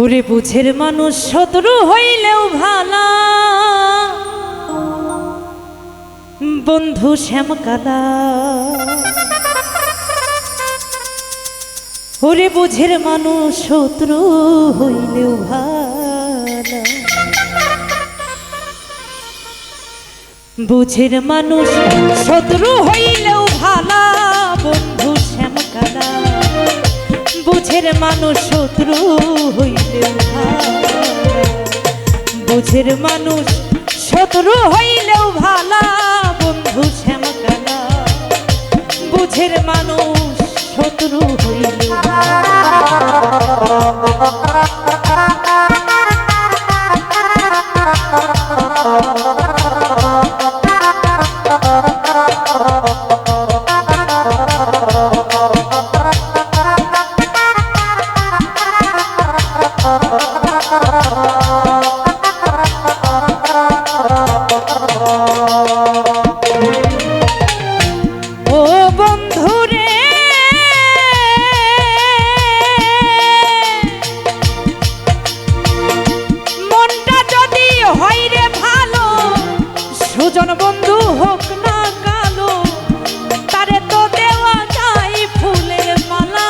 ওরে বুঝের মানুষ শত্রু হইলেও ভালা, বন্ধু শ্যামকাদা। ওরে বুঝের মানুষ শত্রু হইলেও ভালা, বুঝের মানুষ শত্রু হইলেও ভালা, বন্ধু শ্যামকাদা। বুঝের মানুষ শত্রু হইলেও ভালা, বুঝের মানুষ শত্রু হইলেও ভালা, বন্ধু শ্যামকাদা। বুঝের মানুষ শত্রু হইলেও ভালা। সুজন বন্ধু হোক না কালো, তারে তো দেওয়া যায় ফুলের মালা।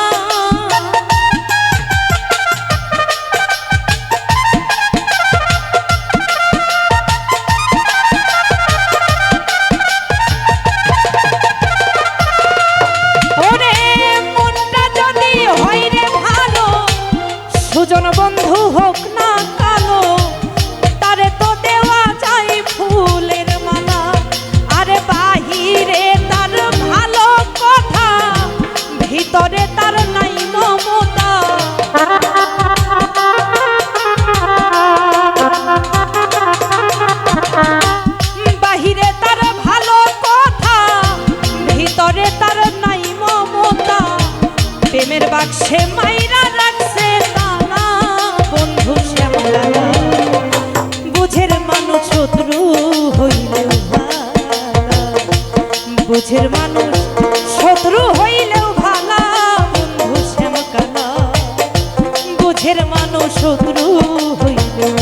ওরে মনটা যদি হয় রে ভালো, সুজন বন্ধু হোক না কালো, তারে তো দেওয়া যায় ফুলের মালা। আরে বাহিরে তার ভালো কথা, ভিতরে তার নাই মমতা। বাহিরে তার ভালো কথা, ভিতরে তার নাই মমতা। প্রেমের বাক্সে মাইরা রাখছে তালা, বন্ধু শ্যামকাদা। বুঝের মানুষ শত্রু হইলেও ভালা, বুঝের মানুষ শত্রু হইলেও ভালা, বন্ধু শ্যামকাদা। বুঝের মানুষ শত্রু হইলেও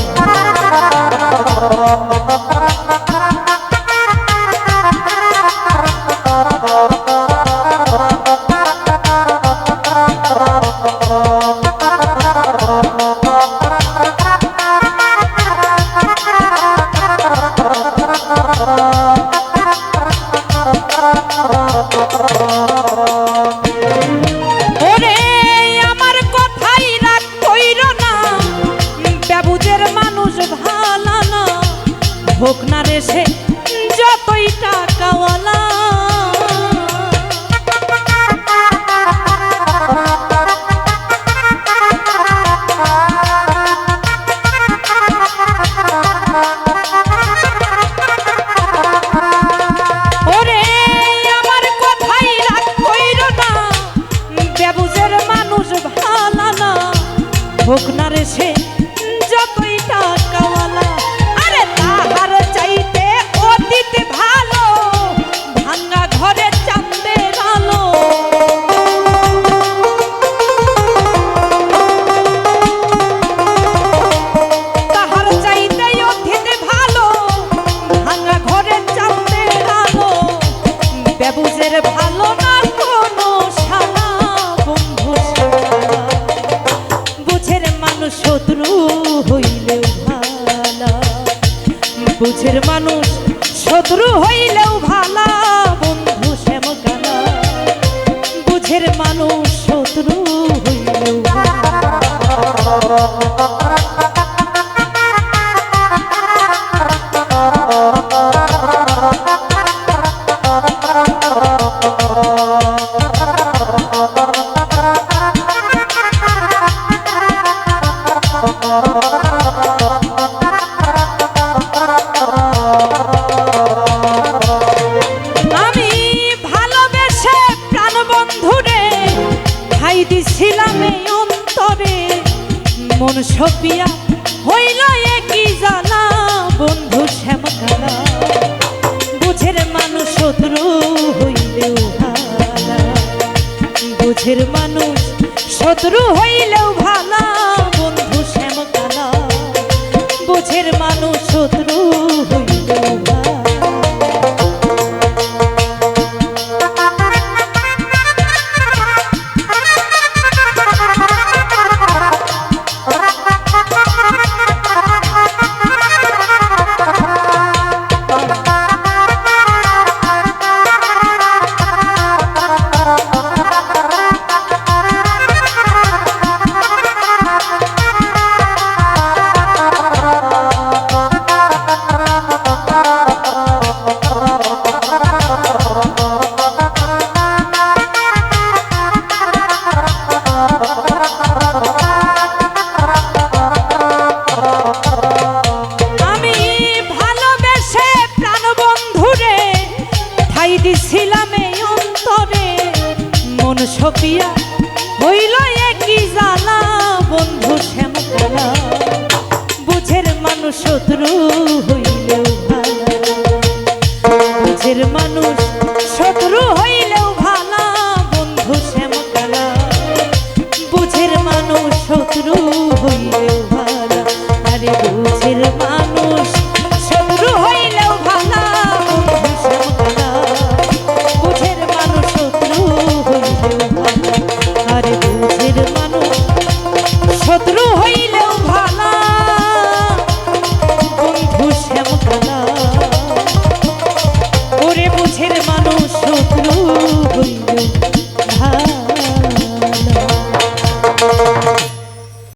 হোক না রে সে যতই টাকাওয়ালা। ওরে আমার কথাই রাগ কইরো না, বেবুঝের মানুষ ভালা না। হোক না রে সে যতই টাকাওয়ালা। তাহার চাইতে অতীত ভালো, ভাঙা ঘরে চাঁদের আলো। তাহার চাইতে অতীত ভালো, ভাঙা ঘরে চাঁদের আলো। বেবুঝের ভালো না কোনো শালা, বন্ধু শ্যামকাদা। বুঝের মানুষ শত্রু হইলেও ভালা, বুঝের মানুষ শত্রু হইলেও ভালা, বন্ধু শ্যামকাদা। বুঝের মানুষ শত্রু হইলেও ভালা। মন সপিয়া হইল একই জানা, বন্ধু শ্যামকাদা। বুঝের মানুষ শত্রু হইলেও ভালা, বুঝের মানুষ শত্রু হইলেও ভালা, বন্ধু। বুঝের মানুষ শত্রু হইলেও ভালো। সপিয়া হইল একই জ্বালা বন্ধু শ্যামকালা বুঝের মানুষ শত্রু হইলেও ভালা বুঝের মানুষ শত্রু হইলেও ভালা বন্ধু শ্যামকালা বুঝের মানুষ শত্রু হইলেও